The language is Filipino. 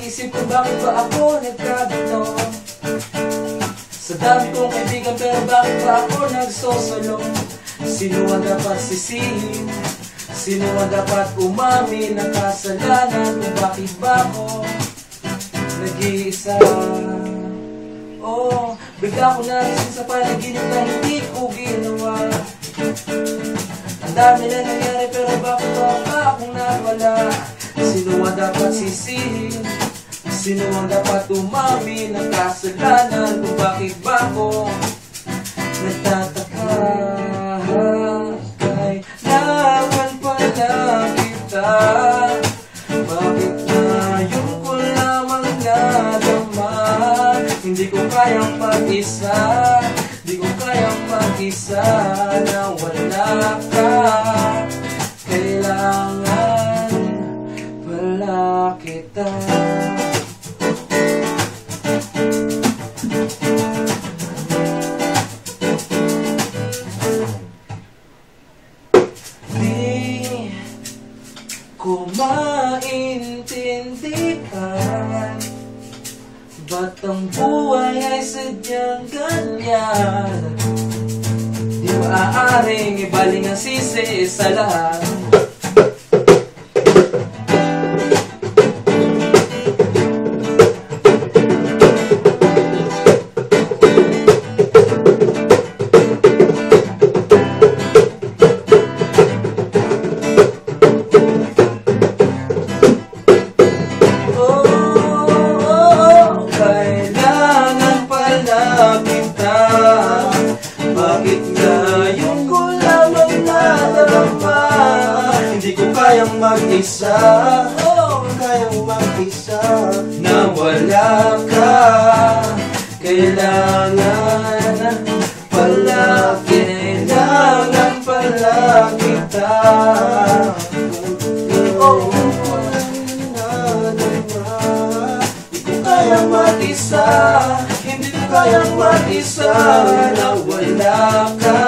isip kung bakit ba ako nagkagano. Sa dami kong kaibigan pero bakit ba ako nagsosolo? Sino ang dapat sisihin? Sino ang dapat umamin ng kasalanan? Kung bakit ba ako nag-iisa? Oh, bigla ko naisip sa panaginip na hindi ko ginawa. Ang dami na nangyari pero bakit ba akong nawala? Sino ang dapat sisihin? Sino ang dapat umamin ng kasalanan? Kung bakit ba ako nagtataka? Kailangan pala kita. Bakit ngayon ko lamang nadama? Hindi ko kayang mag-isa, hindi ko kayang mag-isa na wala ka. Kailangan pala kita. Di ko maintindihan ba't ang buhay ay sadyang ganyan? Di maaaring ibaling ang sisi sa lahat. Bakit ngayon ko lamang nadarama? Hindi ko kayang mag-isa, kayang mag-isa na wala ka. Kailangan pala, kailangan pala kita. Hindi ko kayang mag-isa, hindi ko kayang mag-isa na wala ka.